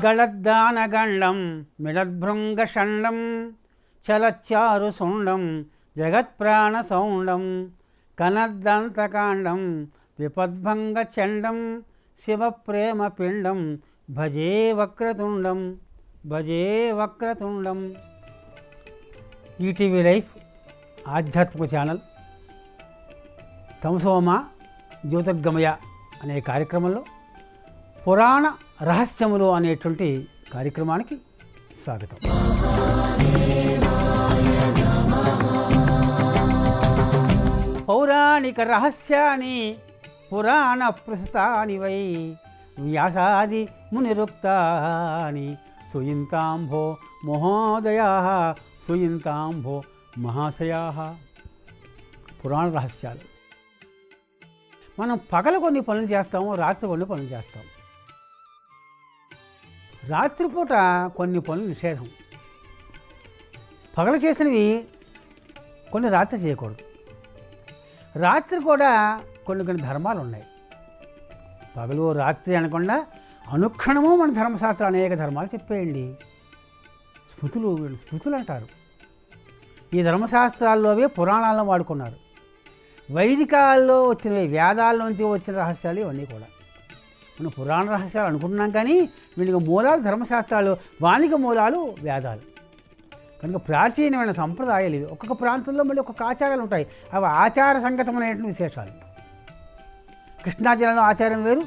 గళద్దానగండం మిళద్భృంగషండం చలచ్చారు శుండం జగత్ప్రాణసౌండం కనద్దంతకాండం విపద్భంగచండం శివప్రేమపిండం భజే వక్రతుండం భజే Vakratundam. ETV life ఆధ్యాత్మిక channel తమసోమ జ్యోతిర్గమయ అనే కార్యక్రమంలో పురాణ రహస్యములు అనేటువంటి కార్యక్రమానికి స్వాగతం. పౌరాణిక రహస్యాన్ని పురాణ ప్రస్తుతాని వై వ్యాసాది మునిరుక్తాని సుయింతాంభో మహోదయా సుయింతాంభో మహాశయా. పురాణ రహస్యాలు. మనం పగలు కొన్ని పనులు చేస్తాము, రాత్రి కొన్ని పనులు చేస్తాం. రాత్రిపూట కొన్ని పనులు నిషేధం. పగలు చేసినవి కొన్ని రాత్రి చేయకూడదు. రాత్రి కూడా కొన్ని ధర్మాలు ఉన్నాయి. పగలు రాత్రి అనకుండా అనుక్షణము మన ధర్మశాస్త్రం అనేక ధర్మాలు చెప్పేయండి. స్మృతులు అంటారు. ఈ ధర్మశాస్త్రాల్లోవే పురాణాలను వాడుకున్నారు. వైదికాల్లో వచ్చినవి, వేదాల్లోంచి వచ్చిన రహస్యాలు ఇవన్నీ కూడా మనం పురాణ రహస్యాలు అనుకుంటున్నాం. కానీ వీళ్ళకి మూలాలు ధర్మశాస్త్రాలు, వాణిక మూలాలు వేదాలు. కనుక ప్రాచీనమైన సంప్రదాయాలు ఇవి. ఒక్కొక్క ప్రాంతంలో మళ్ళీ ఒక్కొక్క ఆచారాలు ఉంటాయి. అవి ఆచార సంగతమైనటువంటి విశేషాలు. కృష్ణా జిల్లాలో ఆచారం వేరు,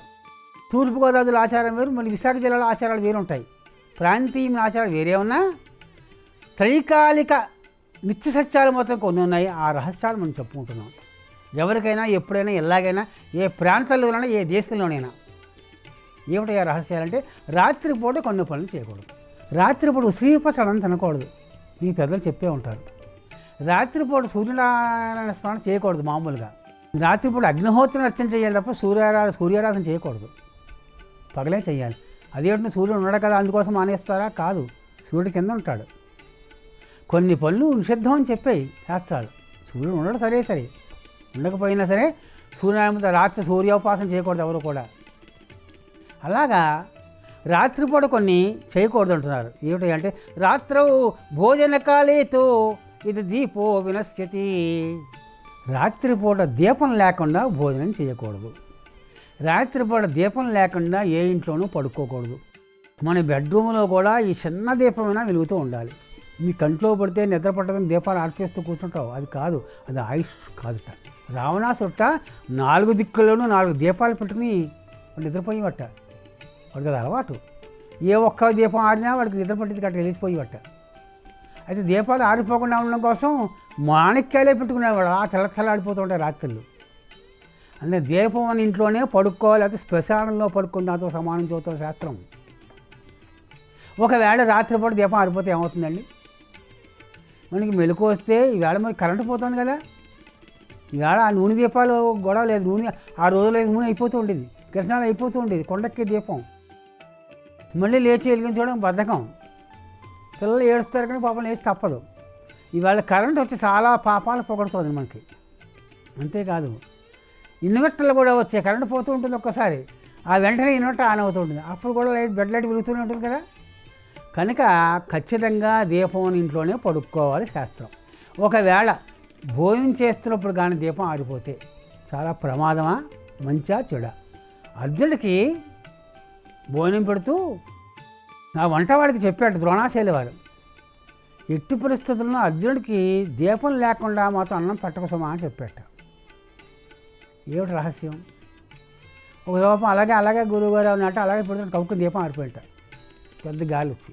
తూర్పుగోదావరిలో ఆచారం వేరు, మళ్ళీ విశాఖ జిల్లాలో ఆచారాలు వేరు ఉంటాయి. ప్రాంతీయ ఆచారాలు వేరే ఉన్నా త్రైకాలిక నిత్య సత్యాలు మాత్రం కొన్ని ఉన్నాయి. ఆ రహస్యాలు మనం చెప్పుకుంటున్నాం. ఎవరికైనా ఎప్పుడైనా ఎలాగైనా ఏ ప్రాంతాల్లోనైనా ఏ దేశంలోనైనా ఏమిటి ఆ రహస్యాలంటే రాత్రిపూట కొన్ని పనులు చేయకూడదు. రాత్రిపూట శ్రీపసడం తినకూడదు. మీ పెద్దలు చెప్పే ఉంటారు. రాత్రిపూట సూర్యనారాయణ స్మరణ చేయకూడదు. మామూలుగా రాత్రిపూట అగ్నిహోత్రం అర్చన చేయాలి తప్ప సూర్యారాధన చేయకూడదు. పగలే చేయాలి. అదేంటి సూర్యుడు ఉన్నాడు కదా అందుకోసం మానేస్తారా? కాదు, సూర్యుడి కింద ఉంటాడు. కొన్ని పనులు నిషిద్ధం అని చెప్పాయి శాస్త్రాలు. సూర్యుడు ఉండడు సరే, ఉండకపోయినా సరే సూర్యనారాయణ రాత్రి సూర్యోపాసన చేయకూడదు ఎవరు కూడా. అలాగా రాత్రిపూట కొన్ని చేయకూడదు అంటున్నారు. ఏమిటి అంటే రాత్రౌ భోజనకాలేతో ఇది దీపో వినశ్యతి. రాత్రిపూట దీపం లేకుండా భోజనం చేయకూడదు. రాత్రిపూట దీపం లేకుండా ఏ ఇంట్లోనూ పడుకోకూడదు. మన బెడ్రూమ్లో కూడా ఈ చిన్న దీపమైనా వెలుగుతూ ఉండాలి. నీ కంట్లో పడితే నిద్ర పట్టదని దీపాలు ఆర్పేస్తూ కూర్చుంటావు. అది కాదు, అది ఆయుష్ కాదుట. రావణాసుట 4 దిక్కుల్లోనూ 4 దీపాలు పెట్టుకుని నిద్రపోయేవట. వాడికి అది అలవాటు. ఏ ఒక్క దీపం ఆడినా వాడికి నిద్ర పట్టింది కట్ట వెళ్ళిపోయేవట. అయితే దీపాలు ఆరిపోకుండా ఉండడం కోసం మాణిక్యాలే పెట్టుకునేవాడు. ఆ తెల్లడిపోతూ ఉంటాయి రాత్రులు. అందుకే దీపం అని ఇంట్లోనే పడుకోవాలి, అయితే శ్మశానంలో పడుకుని దాంతో సమానం చదువుతాం శాస్త్రం. ఒకవేళ రాత్రిపూట దీపం ఆరిపోతే ఏమవుతుందండి? మనకి మెలకు వస్తే ఈవేళ మరి కరెంటు పోతుంది కదా. ఈవేళ ఆ నూనె దీపాలు గొడవ లేదు. నూనె ఆ రోజులో నూనె అయిపోతూ ఉండేది, కృష్ణాలు అయిపోతూ ఉండేది. కొండెక్కే దీపం మళ్ళీ లేచి వెలిగించడం బద్ధకం. పిల్లలు ఏడుస్తారు కానీ పాపం లేచి తప్పదు. ఈవేళ కరెంటు వచ్చి చాలా పాపాలు పొగడుతుంది మనకి. అంతేకాదు ఇన్వర్టర్లు కూడా వచ్చాయి. కరెంటు పోతూ ఉంటుంది ఒక్కసారి, ఆ వెంటనే ఇన్వర్టర్ ఆన్ అవుతూ ఉంటుంది. అప్పుడు కూడా బెడ్ లైట్ వెలుగుతూనే ఉంటుంది కదా. కనుక ఖచ్చితంగా దీపం ఇంట్లోనే పడుకోవాలి శాస్త్రం. ఒకవేళ భోజనం చేస్తున్నప్పుడు కానీ దీపం ఆరిపోతే చాలా ప్రమాదమా, మంచా చెడా? అర్జునుడికి భోజనం పెడుతూ నా వంటవాడికి చెప్పాడు ద్రోణాచార్యుల వారు, ఎట్టి పరిస్థితుల్లో అర్జునుడికి దీపం లేకుండా మాత్రం అన్నం పెట్టకసమా అని చెప్పాట. ఏమిటి రహస్యం? ఒక రూపం అలాగే గురువుగారు అన్నట్టు అలాగే పెడుతున్న కవుకు దీపం ఆరిపోయింట. పెద్ద గాలి వచ్చి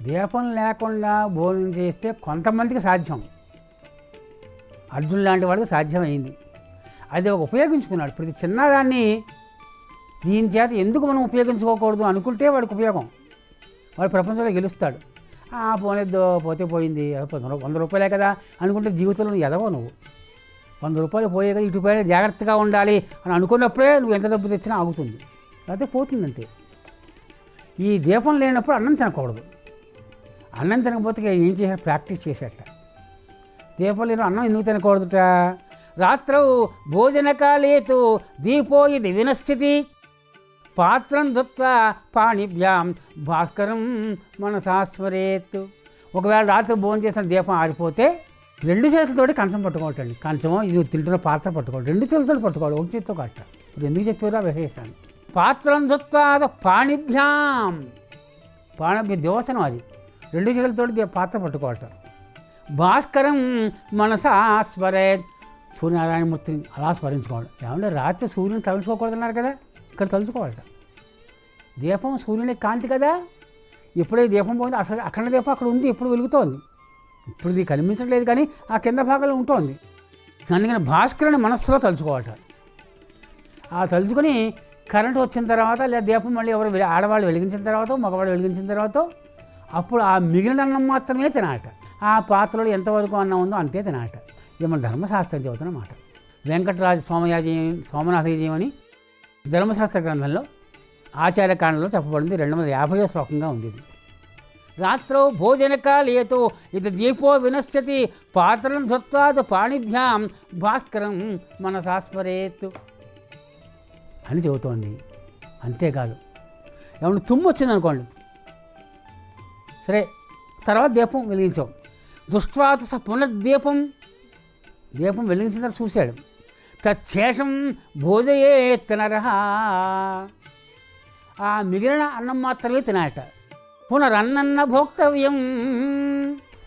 దీపం లేకుండా భోజనం చేస్తే కొంతమందికి సాధ్యం. అర్జున్ లాంటి వాడికి సాధ్యమైంది. అది ఒక ఉపయోగించుకున్నాడు. ప్రతి చిన్నదాన్ని దీని చేత ఎందుకు మనం ఉపయోగించుకోకూడదు అనుకుంటే వాడికి ఉపయోగం. వాడు ప్రపంచంలో గెలుస్తాడు. పోనేద్దో పోతే పోయింది, 100 రూపాయలే కదా అనుకుంటే జీవితంలో ఎదవో నువ్వు. రూపాయలు పోయే కదా, ఇటు పైన జాగ్రత్తగా ఉండాలి అని అనుకున్నప్పుడే నువ్వు ఎంత డబ్బు తెచ్చినా ఆగుతుంది, లేకపోతే పోతుందంతే. ఈ దీపం లేనప్పుడు అన్నం తినకూడదు. అన్నం తినకపోతే ఏం చేశాడు, ప్రాక్టీస్ చేసేట. దీపం లేని అన్నం ఎందుకు తినకూడదుట? రాత్రౌ భోజనకాలేతు దీపో ఇది వినస్థితి పాత్రం ధృత్వా పాణిభ్యాం భాస్కరం మనసాస్మరేత్. ఒకవేళ రాత్రి భోజనం చేసిన దీపం ఆరిపోతే 2 చేతులతోటి కంచం పట్టుకోవటండి. కంచమో ఇది తింటున్న పాత్ర పట్టుకోవాలి, 2 చేతులతో పట్టుకోవాలి, ఒక చేతితో కట్ట. ఇప్పుడు ఎందుకు చెప్పారు ఆ విశేషాన్ని? పాత్రం ధృత్వా పాణిభ్యాం, దివసనం అది, 2 చేతులతోటి పాత్ర పట్టుకోవట. భాస్కరం మనసా స్మరేత్, సూర్యనారాయణమూర్తిని అలా స్మరించుకోవాలి. ఏమంటే రాత్రి సూర్యుని తలుచుకోకూడదన్నారు కదా, ఇక్కడ తలుచుకోవాలట. దీపం సూర్యుని కాంతి కదా, ఎప్పుడైతే దీపం పోయింది అసలు అఖండ దీపం అక్కడ ఉంది, ఎప్పుడు వెలుగుతోంది. ఇప్పుడు ఇది కనిపించట్లేదు కానీ ఆ కింద భాగంలో ఉంటుంది. అందుకని భాస్కరుని మనస్సులో తలుచుకోవాలట. ఆ తలుచుకొని కరెంటు వచ్చిన తర్వాత లేదా దీపం మళ్ళీ ఎవరు ఆడవాళ్ళు వెలిగించిన తర్వాత మగవాళ్ళు వెలిగించిన తర్వాత అప్పుడు ఆ మిగిలిన అన్నం మాత్రమే తినాలట. ఆ పాత్రలో ఎంతవరకు అన్నం ఉందో అంతే తినాలట. ఇది మన ధర్మశాస్త్రం చెబుతున్న మాట. వెంకటరాజ సోమనాథజీయం అని ధర్మశాస్త్ర గ్రంథంలో ఆచార్యకాండలో చెప్పబడింది. 250వ శ్లోకంగా ఉంది ఇది. రాత్రౌ భోజనకాలేతో ఇది దీపో వినశ్యతి పాత్రం ధృత్వాదు పాణిభ్యాం భాస్కరం మనసాస్మరేత్ అని చెబుతోంది. అంతేకాదు, ఏమన్నా తుమ్ము వచ్చిందనుకోండి, సరే తర్వాత దీపం వెలిగించాం, దుష్ట్వాత స పునర్దీపం, దీపం వెలిగించిన తర్వాత చూశాడు, తచ్చేషం భోజయేత్ నరః, ఆ మిగిలిన అన్నం మాత్రమే తినాలట. పునరన్న భోక్తవ్యం,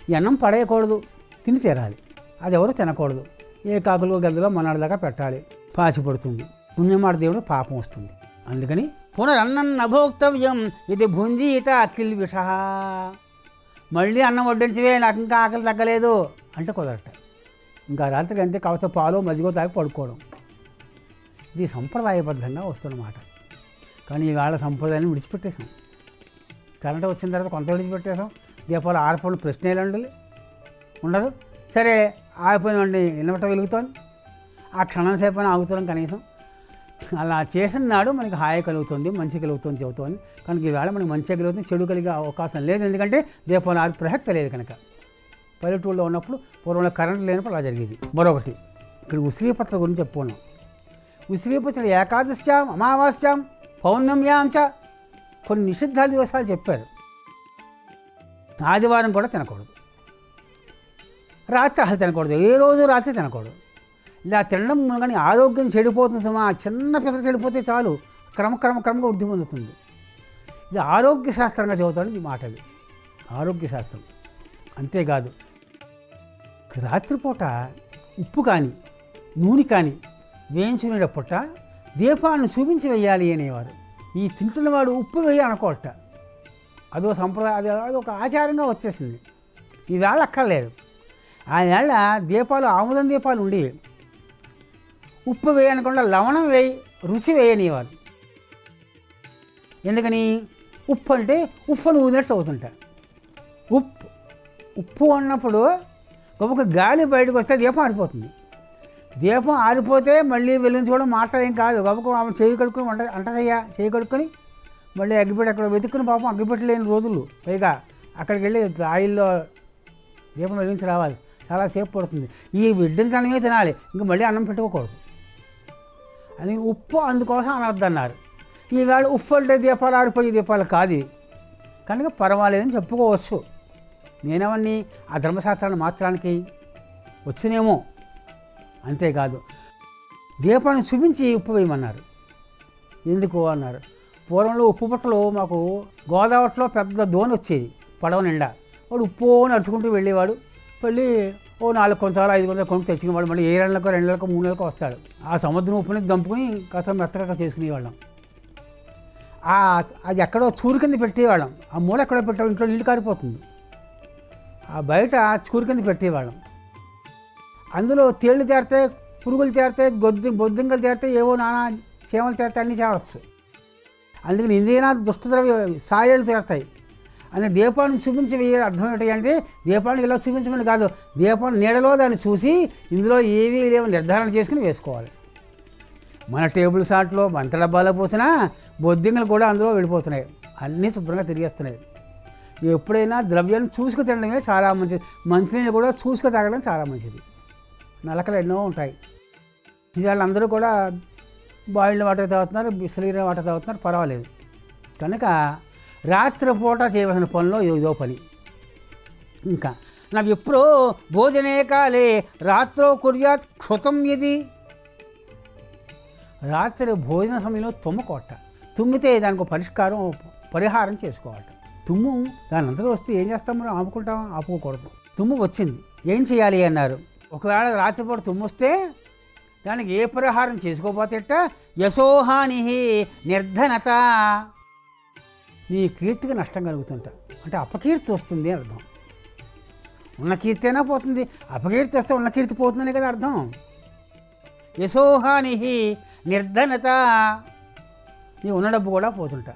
ఈ అన్నం పడేయకూడదు, తిని తీరాలి. అది ఎవరు తినకూడదు. ఏ కాకులు గదిలో మనాడిదాకా పెట్టాలి, పాచి పడుతుంది, పుణ్యమాట దేవుడు పాపం వస్తుంది. అందుకని పునరన్న భోక్తవ్యం ఇది భుంజీత కిల్విష, మళ్ళీ అన్నం వడ్డించవే నాకు ఇంకా ఆకలి తగ్గలేదు అంటే కుదరట. ఇంకా రాత్రికి అంతే కాస్త పాలు మజ్జిగో తాగి పడుకోవడం. ఇది సంప్రదాయబద్ధంగా వస్తున్నమాట. కానీ ఇవాళ సంప్రదాయాన్ని విడిచిపెట్టేశాం. కరెంటు వచ్చిన తర్వాత కొంత విడిచిపెట్టేసాం. దీపాలు ఆరిపోయిన ప్రశ్న ఉండదు. సరే ఆరిపోయినండి ఇన్వర్టర్ వెలుగుతోంది, ఆ క్షణం సేపు ఆగుతున్నాం కనీసం. అలా చేసిన నాడు మనకి హాయి కలుగుతుంది, మంచి కలుగుతుంది చెబుతోంది. కనుక ఈవేళ మనకి మంచిగా కలుగుతుంది, చెడు కలిగే అవకాశం లేదు. ఎందుకంటే దీపాలు ఆరి ప్రసక్తి లేదు కనుక. పల్లెటూళ్ళలో ఉన్నప్పుడు పూర్వంలో కరెంటు లేనప్పుడు అలా జరిగేది. మరొకటి ఇక్కడ ఉసిరిపత్ర గురించి చెప్పుకున్నాం. ఉసిరిపత్రుడు ఏకాదశ్యాం అమావాస్యాం పౌర్ణమ్యాం చ కొన్ని నిషిద్ధాల దివసాలు చెప్పారు. ఆదివారం కూడా తినకూడదు, రాత్రి అసలు తినకూడదు, ఏ రోజు రాత్రి తినకూడదు. ఇలా తినడం కానీ ఆరోగ్యం చెడిపోతుంది సుమా. చిన్న పిసర చెడిపోతే చాలు క్రమంగా వృద్ధి పొందుతుంది. ఇది ఆరోగ్య శాస్త్రంగా చదువుతాడు ఈ మాట. అది ఆరోగ్య శాస్త్రం. అంతేకాదు, రాత్రిపూట ఉప్పు కానీ నూనె కానీ వేయించుకునేటప్పుట దీపాన్ని చూపించి వేయాలి అనేవారు. ఈ తింటున్నవాడు ఉప్పు వేయి అనుకోవట. అదో సంప్రదాయం, అదొక ఆచారంగా వచ్చేసింది. ఈవేళ అక్కర్లేదు. ఆ వేళ దీపాలు ఆముదం దీపాలు ఉండి ఉప్పు వేయనకుండా లవణం వేయి, రుచి వేయనివారు. ఎందుకని? ఉప్పు అంటే ఉప్పును ఊదినట్లు అవుతుంటా. ఉప్పు అన్నప్పుడు ఒక గాలి బయటకు వస్తే దీపం ఆరిపోతుంది. దీపం ఆరిపోతే మళ్ళీ వెలిగించుకోవడం మాట ఏం కాదు. గబుకు ఆమె చేయి కడుక్కొని అంటదయ్యా, చేయి కడుక్కొని మళ్ళీ అగ్గిపెట్టి అక్కడ వెతుక్కుని పాపం అగ్గిపెట్టి లేని రోజులు. పైగా అక్కడికి వెళ్ళి ఆయిల్లో దీపం వెలిగించి రావాలి, చాలాసేపు పడుతుంది. ఈ బిడ్డలతనమే తినాలి, ఇంక మళ్ళీ అన్నం పెట్టుకోకూడదు. అది ఉప్పు అందుకోసం అనొద్దన్నారు. ఈవేళ ఉప్పు అంటే దీపాలు ఆరిపోయి దీపాలు కాదు ఇవి. కనుక పర్వాలేదని చెప్పుకోవచ్చు. నేనేమన్నీ ఆ ధర్మశాస్త్రాన్ని మాత్రానికి వచ్చినేమో. అంతేకాదు, దీపాన్ని చూపించి ఉప్పు వేయమన్నారు. ఎందుకు అన్నారు, పూర్వంలో ఉప్పు బుట్టలు మాకు గోదావరిలో పెద్ద దోణి వచ్చేది పడవ నిండా. వాడు ఉప్పు నడుచుకుంటూ వెళ్ళేవాడు. వెళ్ళి 4 కొంచాలు 5 కొంచాలు కొనుక్కు తెచ్చుకునేవాడు. మళ్ళీ 7 నెలలకు 2 నెలలకు 3 నెలలకు వస్తాడు. ఆ సముద్రం ఉప్పుని దంపుకుని కాస్త మెత్తగా చేసుకునేవాళ్ళం. అది ఎక్కడో చూరు కింద పెట్టేవాళ్ళం. ఆ మూల ఎక్కడో పెట్టాం, ఇంట్లో నీళ్ళు కారిపోతుంది. ఆ బయట చూరు కింద పెట్టేవాళ్ళం. అందులో తేళ్ళు చేరితే, పురుగులు చేరితే, బొద్దింకలు చేరితే, ఏవో నానా చీమలు చేరితే అన్నీ చేరవచ్చు. అందుకని ఏదైనా దుష్టద్రవ్య సాయలు చేరుతాయి. అని దీపాన్ని చూపించి అర్థం ఏంటి అంటే దీపాన్ని ఇలా చూపించమని కాదు, దీపాన్ని నీడలో దాన్ని చూసి ఇందులో ఏవీ లేవు నిర్ధారణ చేసుకుని వేసుకోవాలి. మన టేబుల్ సాట్లో మంత డబ్బాలో పోసినా బొద్దింగలు కూడా అందులో వెళ్ళిపోతున్నాయి, అన్నీ శుభ్రంగా తిరిగేస్తున్నాయి. ఎప్పుడైనా ద్రవ్యాన్ని చూసుకు తినడమే చాలా మంచిది. మంచినీళ్ళు కూడా చూసుకు తాగడం చాలా మంచిది. నలకలు ఎన్నో ఉంటాయి. వాళ్ళందరూ కూడా బాయిల్డ్ వాటర్ తాగుతున్నారు, బిస్లరీ వాటర్ తాగుతున్నారు, పర్వాలేదు. కనుక రాత్రిపూట చేయవలసిన పనిలో ఇదో పని. ఇంకా నా విప్రో భోజనే కాలే రాత్రో కుర్యాత్ క్షుతం ఇది. రాత్రి భోజన సమయంలో తుమ్మకోట, తుమ్మితే దానికి పరిష్కారం పరిహారం చేసుకోవాలి. తుమ్ము దాని అంతలో వస్తే ఏం చేస్తాం, మనం ఆపుకుంటాం? ఆపుకోకూడదు. తుమ్ము వచ్చింది, ఏం చేయాలి అన్నారు. ఒకవేళ రాత్రిపూట తుమ్ము వస్తే దానికి ఏ పరిహారం చేసుకోపోతేట యశోహాని నిర్ధనత, నీ కీర్తికి నష్టం కలుగుతుంట, అంటే అపకీర్తి వస్తుంది అని అర్థం. ఉన్న కీర్తి అయినా పోతుంది, అపకీర్తి వస్తే ఉన్న కీర్తి పోతుందనే కదా అర్థం. యశోహాని నిర్ధనత, నీ ఉన్న డబ్బు కూడా పోతుంటా.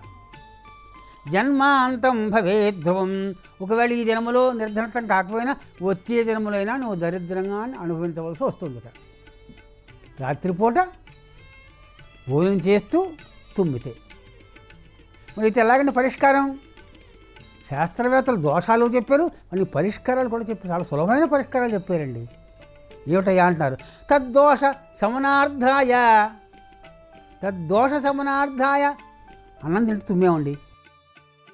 జన్మాంతం భవే ధ్రువం, ఒకవేళ ఈ జన్మలో నిర్ధనతం కాకపోయినా వచ్చే జన్మలో అయినా నువ్వు దరిద్రంగా అనుభవించవలసి వస్తుందిట. రాత్రిపూట భోజనం చేస్తూ తుమ్మితే మరి అయితే ఎలాగంటే పరిష్కారం? శాస్త్రవేత్తలు దోషాలు చెప్పారు, మరి పరిష్కారాలు కూడా చెప్పారు. చాలా సులభమైన పరిష్కారాలు చెప్పారండి. ఏమిటయ్యా అంటున్నారు, తద్దోష శమనార్థాయ, తద్దోష శమనార్థాయ. అన్నం తింటూ తుమ్మేమండి,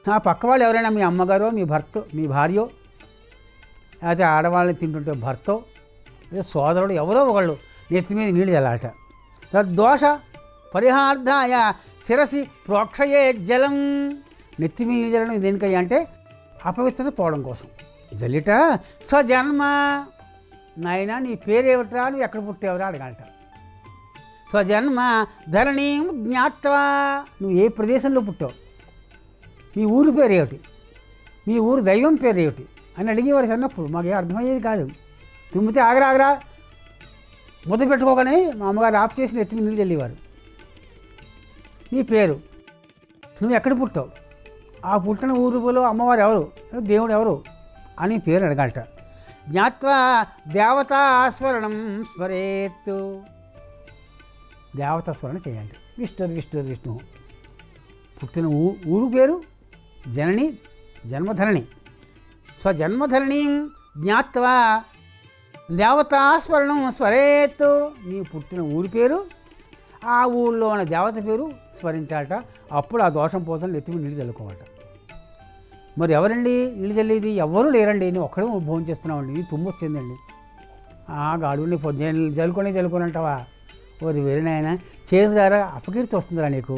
ఆ పక్క వాళ్ళు ఎవరైనా మీ అమ్మగారో మీ భర్త మీ భార్యో లేకపోతే ఆడవాళ్ళని తింటుంటే భర్తో లేదా సోదరుడు ఎవరో ఒకళ్ళు నెత్తి మీద నీళ్ళు చల్లాట. తద్దోష పరిహార్థాయ శిరసి ప్రోక్షయే జలం, నెత్తి మీద నీళ్ళు చల్లడం దేనికయ్యా అంటే అపవిత్రత పోవడం కోసం. జల్లిట స్వజన్మ, నాయన నీ పేరేమిట్రా, నువ్వు ఎక్కడ పుట్టేవరా అడగాలట. స్వజన్మ ధరణీం జ్ఞాత్వా, నువ్వు ఏ ప్రదేశంలో పుట్టావు, మీ ఊరు పేరు ఏమిటి, మీ ఊరు దైవం పేరు ఏమిటి అని అడిగేవారు చిన్నప్పుడు. మాకు ఏ అర్థమయ్యేది కాదు. తుమ్మితే ఆగరా ఆగరా ముద్ద పెట్టుకోగానే మా అమ్మగారు ఆఫ్ చేసి నెత్తి నీళ్ళు చల్లేవారు. నీ పేరు, నువ్వు ఎక్కడ పుట్టావు, ఆ పుట్టిన ఊరులో అమ్మవారు ఎవరు, దేవుడు ఎవరు అని పేరు అడగాలట. జ్ఞాత్వా దేవతాస్మరణం స్మరేత్, దేవతా స్మరణ చేయండి. విష్ణు పుట్టిన ఊరు పేరు జనని జన్మధరణి, స్వజన్మధరణిం జ్ఞాత్వా దేవతాస్మరణం స్మరేత్, నీ పుట్టిన ఊరి పేరు ఆ ఊళ్ళో ఉన్న దేవత పేరు స్మరించాలట. అప్పుడు ఆ దోషం పోతుంది, నెత్తిమి నీళ్ళు చల్లుకోవాలట. మరి ఎవరండి నీళ్ళు చల్లేది? ఎవరూ లేరండి, నేను ఒక్కడే భోజనం చేస్తున్నామండి, ఇది తుమ్ము వచ్చిందండి. గాడుని చల్లుకొని అంటావా? ఓరి వేరేనాయన చేతులారా అపకీర్తి వస్తుందిరా నీకు.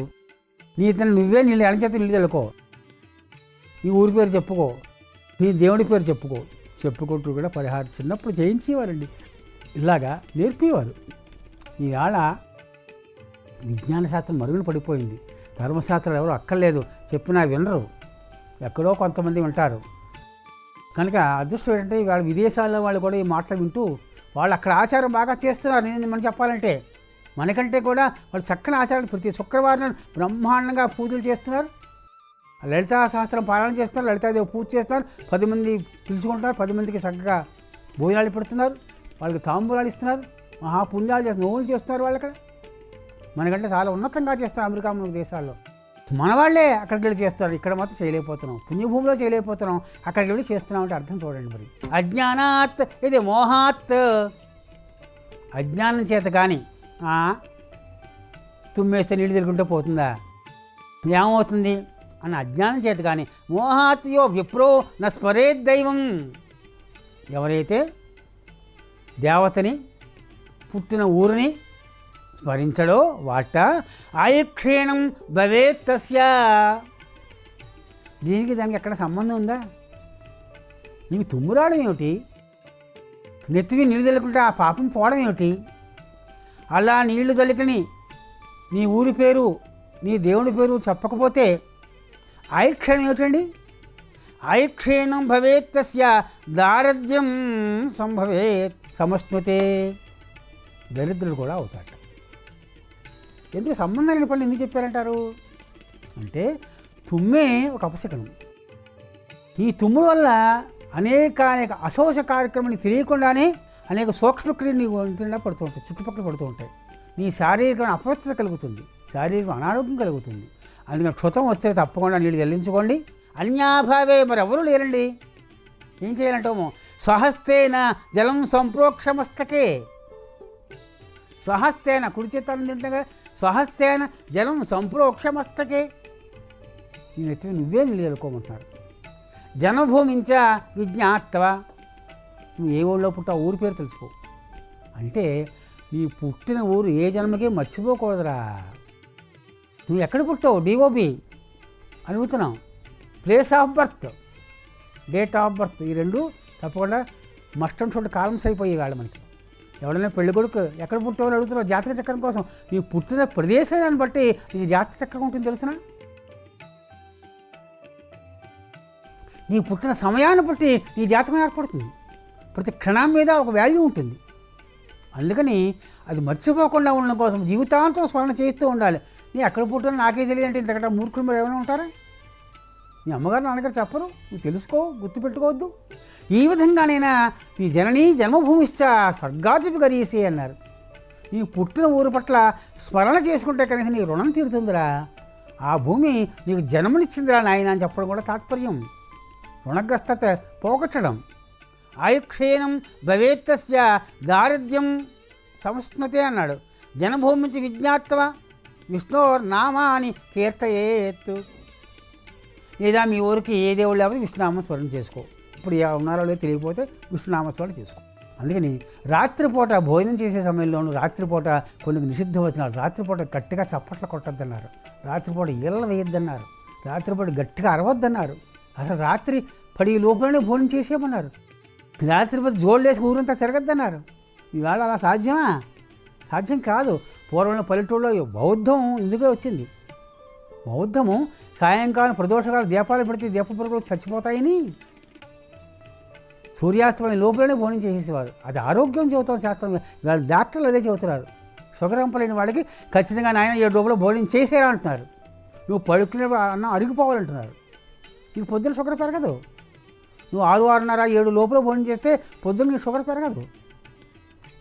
నీ ఇతను నువ్వే నీళ్ళు ఎడచేత నీళ్ళు చల్లుకో, నీ ఊరి పేరు చెప్పుకో, నీ దేవుడి పేరు చెప్పుకుంటూ కూడా పరిహారం చిన్నప్పుడు చేయించేవారండి, ఇలాగా నేర్పేవారు. ఈవేళ విజ్ఞాన శాస్త్రం మరుగున పడిపోయింది, ధర్మశాస్త్రాలు ఎవరు అక్కర్లేదు, చెప్పినా వినరు, ఎక్కడో కొంతమంది వింటారు. కనుక అదృష్టం ఏంటంటే ఇవాళ విదేశాల్లో వాళ్ళు కూడా ఈ మాటలు వింటూ వాళ్ళు అక్కడ ఆచారం బాగా చేస్తున్నారు. నేను మనం చెప్పాలంటే మనకంటే కూడా వాళ్ళు చక్కని ఆచారాలు ప్రతి శుక్రవారం బ్రహ్మాండంగా పూజలు చేస్తున్నారు, లలితా శాస్త్రం పాలన చేస్తున్నారు, లలితాదేవి పూజ చేస్తున్నారు, 10 మంది పిలుచుకుంటున్నారు, 10 మందికి చక్కగా భోజనాలు పెడుతున్నారు, వాళ్ళకి తాంబూలాలు ఇస్తున్నారు, మహాపుణ్యాలు చేస్తున్నారు, నోవులు చేస్తున్నారు. వాళ్ళు అక్కడ మనకంటే చాలా ఉన్నతంగా చేస్తారు అమెరికా మన దేశాల్లో. మన వాళ్ళే అక్కడికి వెళ్ళి చేస్తారు, ఇక్కడ మాత్రం చేయలేకపోతున్నాం, పుణ్యభూమిలో చేయలేకపోతున్నాం, అక్కడికి వెళ్ళి చేస్తున్నామంటే అర్థం చూడండి. మరి అజ్ఞానాత్ ఇది మోహాత్, అజ్ఞానం చేత కానీ తుమ్మేస్తే నీళ్ళు తిరుగుంటే పోతుందా, ఏమవుతుంది అన్న అజ్ఞానం చేత కానీ, మోహాత్యో విప్రో న స్మరేత్ దైవం, ఎవరైతే దేవతని పుట్టిన ఊరిని స్మరించడో వాట ఆయుక్షీణం భవేత్ తస్య. దీనికి దానికి ఎక్కడ సంబంధం ఉందా? నీకు తుమ్ము రావడం ఏమిటి, నెత్తివి నీళ్ళు చల్లుకుంటే ఆ పాపం పోవడం ఏమిటి? అలా నీళ్లు చల్లుకుని నీ ఊరి పేరు నీ దేవుడి పేరు చెప్పకపోతే ఆయుక్షీణం ఏమిటండి? ఆయుక్షీణం భవేత్ తస్య దారిద్ర్యం సంభవేత్ సమశ్నుతే, దరిద్రులు కూడా అవుతాడు. ఎందుకు సంబంధం లేని పనులు ఎందుకు చెప్పారంటారు అంటే తుమ్మే ఒక అపశకనం. ఈ తుమ్ముడు వల్ల అనేక అశోచ కార్యక్రమాన్ని తెలియకుండానే అనేక సూక్ష్మక్రియలు నీ ఒంటిలో పడుతూ ఉంటాయి, చుట్టుపక్కల పడుతూ ఉంటాయి. నీ శారీరక అపవిత్రత కలుగుతుంది, శారీరక అనారోగ్యం కలుగుతుంది. అందుకని క్షుతం వస్తే తప్పకుండా నీళ్ళు చెల్లించుకోండి. అన్యాభావే, మరి ఎవరు లేరండి, ఏం చేయాలంటాము? స్వహస్తేన జలం సంప్రోక్షమస్తకే, స్వహస్తేన కుడి చేతాన్ని తింటే కదా, స్వహస్తేన జలం సంప్రోక్షమస్తకే, నీ నెత్తి నువ్వే నీళ్ళు చల్లుకోమంటున్నారు. జనభూమించ విజ్ఞాత్వ, నువ్వు ఏ ఊళ్ళో పుట్టావు ఊరి పేరు తెలుసుకో. అంటే నీ పుట్టిన ఊరు ఏ జన్మకి మర్చిపోకూడదురా. నువ్వు ఎక్కడ పుట్టావు, డిఓబి అడుగుతున్నావు, place of birth, date of birth, ఈ రెండు తప్పకుండా మస్ట్ అండ్ షుడ్ కాలమ్స్ అయిపోయి వాళ్ళు మనకి. ఎవడైనా పెళ్లి కొడుకు ఎక్కడ పుట్టావని అడుగుతున్నావు జాతక చక్రం కోసం. నీ పుట్టిన ప్రదేశాన్ని బట్టి నీ జాతక చక్రం ఉంటుంది తెలుసునా. నీ పుట్టిన సమయాన్ని బట్టి నీ జాతకం ఏర్పడుతుంది. ప్రతి క్షణం మీద ఒక వాల్యూ ఉంటుంది. అందుకని అది మర్చిపోకుండా ఉండడం కోసం జీవితాంతం స్మరణ చేస్తూ ఉండాలి. నీ ఎక్కడ పుట్టినా నాకే తెలియదు అంటే ఇంతకంటే మూర్ఖులు మరి ఏమైనా ఉంటారా? మీ అమ్మగారు నాన్నగారు చెప్పరు, నువ్వు తెలుసుకో, గుర్తుపెట్టుకోవద్దు. ఈ విధంగానైనా నీ జననీ జన్మభూమిశ్చ స్వర్గాధిపి గరీసి అన్నారు. నీ పుట్టిన ఊరు పట్ల స్మరణ చేసుకుంటే కనీసం నీ రుణం తీరుతుందిరా, ఆ భూమి నీకు జన్మనిచ్చిందిరా నాయన అని చెప్పడం కూడా తాత్పర్యం. రుణగ్రస్తత పోగొట్టడం. ఆయుక్షేణం భవేత్తస్య దారిద్ర్యం సంస్మృతే అన్నాడు. జనభూమి నుంచి విజ్ఞాత్వ విష్ణోర్నామాని కీర్తయేత్తు. లేదా మీ ఊరికి ఏ దేవుడు లేకపోతే విష్ణునామ స్మరణ చేసుకో. ఇప్పుడు ఉన్నారో లేదో తెలియకపోతే విష్ణునామ స్మరణ చేసుకో. అందుకని రాత్రిపూట భోజనం చేసే సమయంలోనూ రాత్రిపూట కొన్ని నిషిద్ధ వచనాలు, రాత్రిపూట గట్టిగా చప్పట్లు కొట్టొద్దన్నారు, రాత్రిపూట ఈళ్ళ వేయొద్దన్నారు, రాత్రిపూట గట్టిగా అరవద్దన్నారు, అసలు రాత్రి 10 లోపలనే భోజనం చేసేయమన్నారు, రాత్రిపూట జోళ్ళు వేసి ఊరంతా తిరగద్దన్నారు. ఇవాళ అలా సాధ్యమా? సాధ్యం కాదు. పూర్వంలో పల్లెటూళ్ళలో బౌద్ధం ఇందుకే వచ్చింది. బౌద్ధము సాయంకాలం ప్రదోషకాలు దీపాలు పెడితే దీప పురుగులు చచ్చిపోతాయని సూర్యాస్తమయం లోపలనే భోజనం చేసేసేవారు. అది ఆరోగ్యం చెబుతాం శాస్త్రం. ఇవాళ డాక్టర్లు అదే చెబుతున్నారు. షుగర్ అంపలేని వాళ్ళకి ఖచ్చితంగా నాయన 7 లోపల భోజనం చేసేరా అంటున్నారు. నువ్వు పడుకునే అన్నం అరిగిపోవాలంటున్నారు. నీకు పొద్దున షుగర్ పెరగదు. నువ్వు 6, 6:30, 7 లోపల భోజనం చేస్తే పొద్దున్న నీకు షుగర్ పెరగదు.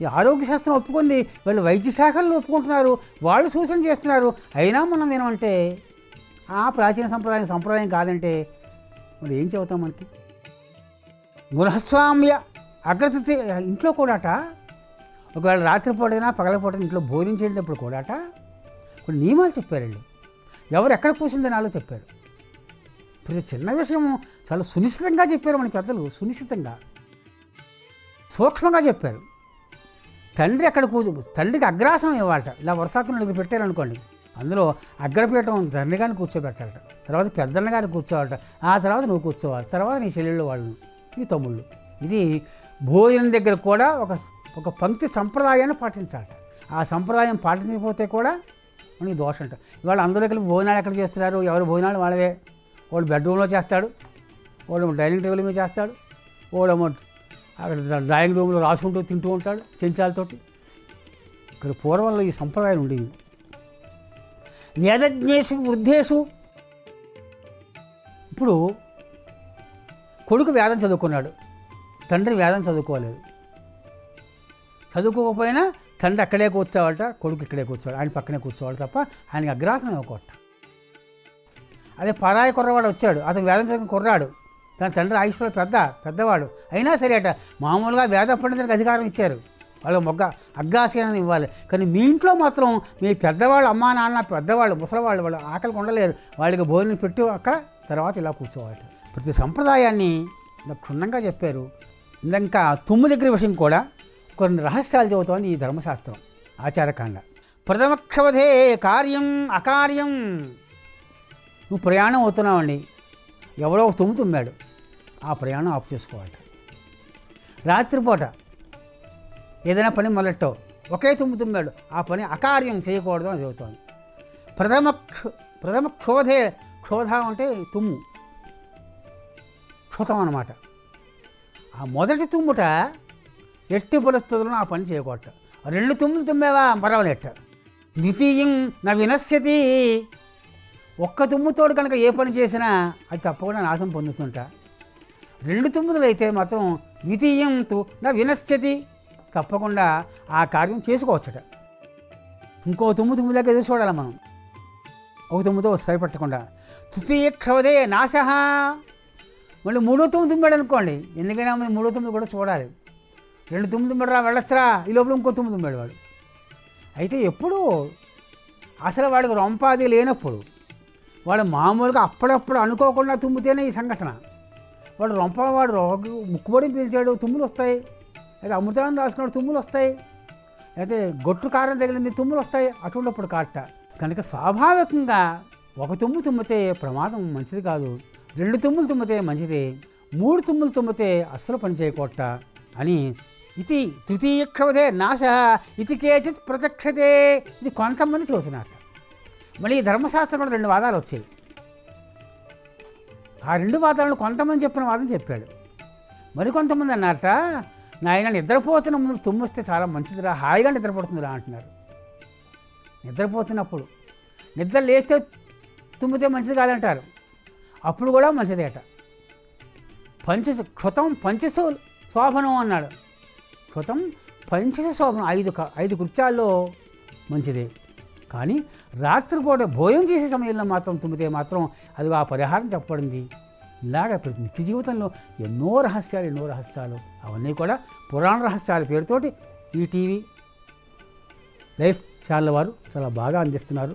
ఈ ఆరోగ్య శాస్త్రం ఒప్పుకుంది, వాళ్ళు వైద్య శాఖల్లో ఒప్పుకుంటున్నారు, వాళ్ళు సూచన చేస్తున్నారు. అయినా మనం వినమంటే ఆ ప్రాచీన సంప్రదాయం కాదంటే మరి ఏం చెబుతాం? మనకి గృహస్వామ్య అగ్రస్థితి ఇంట్లో కూడాట, ఒకవేళ రాత్రిపూటైనా పగలపూటైనా ఇంట్లో భోజనం చేసేటప్పుడు కూడాట కొన్ని నియమాలు చెప్పారండి. ఎవరు ఎక్కడ కూర్చుందని వాళ్ళు చెప్పారు. ప్రతి చిన్న విషయము చాలా సునిశ్చితంగా చెప్పారు మన పెద్దలు. సునిశ్చితంగా సూక్ష్మంగా చెప్పారు. తండ్రి ఎక్కడ తండ్రికి అగ్రాసనం ఇవ్వాలట. ఇలా వరుసాకులు 4 పెట్టారనుకోండి, అందులో అగ్రపీఠం తండ్రి గారిని కూర్చోబెట్టాలట, తర్వాత పెద్దన్న గారిని కూర్చోవాలట, ఆ తర్వాత నువ్వు కూర్చోవాలి, తర్వాత నీ చెల్లెళ్ళు వాళ్ళు, నీ తమ్ముళ్ళు. ఇది భోజనం దగ్గర కూడా ఒక పంక్తి సంప్రదాయాన్ని పాటించాలట. ఆ సంప్రదాయం పాటించకపోతే కూడా మనకి దోషం అంట. ఇవాళ అందులో కలిపి భోజనాలు ఎక్కడ చేస్తున్నారు? ఎవరు భోజనాలు వాళ్ళవే. వాడు బెడ్రూమ్లో చేస్తాడు, వాడు డైనింగ్ టేబుల్ మీద చేస్తాడు, వాడేమో అక్కడ డ్రాయింగ్ రూమ్లో రాసుకుంటూ తింటూ ఉంటాడు చెంచాలతోటి. ఇక్కడ పూర్వంలో ఈ సంప్రదాయం ఉండేవి. వేదజ్ఞేషు వృద్ధేషు. ఇప్పుడు కొడుకు వేదం చదువుకున్నాడు, తండ్రి వేదం చదువుకోలేదు. చదువుకోకపోయినా తండ్రి అక్కడే కూర్చోవాలట, కొడుకు ఇక్కడే కూర్చోవాలి, ఆయన పక్కనే కూర్చోవాలి తప్ప ఆయనకి అగ్రాసనం ఇవ్వకూడట. అదే పరాయి కుర్రవాడు వచ్చాడు, అతను వేదం చదువుకుని కుర్రాడు, తన తండ్రి ఆయుష్లో పెద్దవాడు అయినా సరే అట మామూలుగా వేద పండితులకు అధికారం ఇచ్చారు, వాళ్ళకి అగ్రాసనం ఇవ్వాలి. కానీ మీ ఇంట్లో మాత్రం మీ పెద్దవాళ్ళు, అమ్మా నాన్న పెద్దవాళ్ళు, ముసలివాళ్ళు, వాళ్ళు ఆకలికి ఉండలేరు, వాళ్ళకి భోజనం పెట్టి అక్కడ తర్వాత ఇలా కూర్చోవాలట. ప్రతి సంప్రదాయాన్ని క్షుణ్ణంగా చెప్పారు. ఇంకా తుమ్ము దగ్గర విషయం కూడా కొన్ని రహస్యాలు చెబుతోంది ఈ ధర్మశాస్త్రం, ఆచారకాండ. ప్రథమక్షవధే కార్యం అకార్యం. నువ్వు ప్రయాణం అవుతున్నావండి, ఎవడో ఒక తుమ్ము తుమ్మాడు, ఆ ప్రయాణం ఆపు చేసుకోవాలట. రాత్రిపూట ఏదైనా పని మొదలెట్టావు, ఒకే తుమ్ము తుమ్మాడు, ఆ పని అకార్యం చేయకూడదు అని చెబుతోంది. ప్రథమ క్షోధే. క్షోధ అంటే తుమ్ము, క్షుతం అన్నమాట. ఆ మొదటి తుమ్ముట ఎట్టి పరిస్థితులను ఆ పని చేయకూడదు. 2 తుమ్ములు తుమ్మేవా పర్వాలేట. ద్వితీయం నా వినశ్యతి. ఒక్క తుమ్ముతోడు కనుక ఏ పని చేసినా అది తప్పకుండా నాశం పొందుతుంట. 2 తుమ్ముదులు అయితే మాత్రం ద్వితీయం తు నా వినశ్యతి, తప్పకుండా ఆ కార్యం చేసుకోవచ్చట. ఇంకో తుమ్ము దగ్గర ఎదురు చూడాలి మనం, ఒక తుమ్ముతో సరిపెట్టకుండా. తృతీయ క్షవదే నాశ, మళ్ళీ 3వ తుమ్ము తుమ్మాడు అనుకోండి, ఎందుకైనా 3వ తుమ్ము కూడా చూడాలి. 2 తుమ్ము తుమ్మాడు వెళ్ళొచ్చరా, ఈ లోపల ఇంకో తుమ్ము తుమ్మాడు వాడు. అయితే ఎప్పుడు అసలు వాడికి రొంపాది లేనప్పుడు, వాడు మామూలుగా అప్పుడప్పుడు అనుకోకుండా తుమ్మితేనే ఈ సంఘటన. వాడు రొంపవాడు ముక్కుబడి పీల్చాడు, తుమ్ములు వస్తాయి. అయితే అమృతాన్ని రాసుకున్నాడు, తుమ్ములు వస్తాయి. అయితే గొట్టు కారం తగిలింది, తుమ్ములు వస్తాయి. అటువంటిప్పుడు కాట. కనుక స్వాభావికంగా ఒక తుమ్ము తుమ్మితే ప్రమాదం మంచిది కాదు, 2 తుమ్ములు తుమ్మితే మంచిది, 3 తుమ్ములు తుమ్మితే అస్సలు పని చేయకోట అని. ఇది తృతీయక్షవదే నాశ ఇది కేచిత్ ప్రత్యక్షతే, ఇది కొంతమంది చూస్తున్నారు. మళ్ళీ ఈ ధర్మశాస్త్రం కూడా 2 వాదాలు వచ్చాయి. ఆ 2 వాదాలను కొంతమంది చెప్పిన వాదం చెప్పాడు. మరికొంతమంది అన్నారట, నాయన నిద్రపోతున్న ముందు తుమ్మొస్తే చాలా మంచిదిరా, హాయిగా నిద్రపడుతుందిరా అంటున్నారు. నిద్రపోతున్నప్పుడు, నిద్ర లేస్తే తుమ్మితే మంచిది కాదంటారు, అప్పుడు కూడా మంచిదేట. క్షుతం పంచసు శోభనం అన్నాడు. క్షుతం పంచసు శోభనం, 5 కృత్యాల్లో మంచిదే. కానీ రాత్రిపూట భోజనం చేసే సమయంలో మాత్రం తుమ్మితే మాత్రం అది ఆ పరిహారం చెప్పబడింది. ఇలాగ నిత్య జీవితంలో ఎన్నో రహస్యాలు అవన్నీ కూడా పురాణ రహస్యాల పేరుతోటి ఈ టీవీ లైఫ్ ఛానల్ వారు చాలా బాగా అందిస్తున్నారు.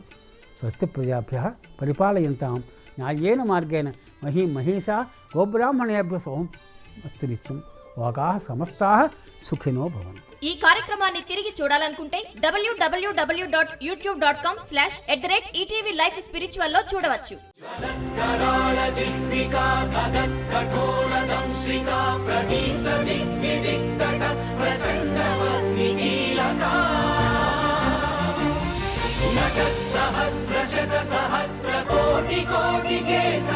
స్వస్తి ప్రజాభ్యః పరిపాలయంతాం న్యాయేన మార్గేణ మహీషా గోబ్రాహ్మణేభ్యో సోహం అస్తు నిత్యం. లోకాః సమస్తాః సుఖినో భవంతు. ఈ కార్యక్రమాన్ని తిరిగి చూడాలనుకుంటే www.youtube.com/@etvlifespiritual లో చూడవచ్చు. సహస్ర శత సహస్ర కోటి కోటి కేశ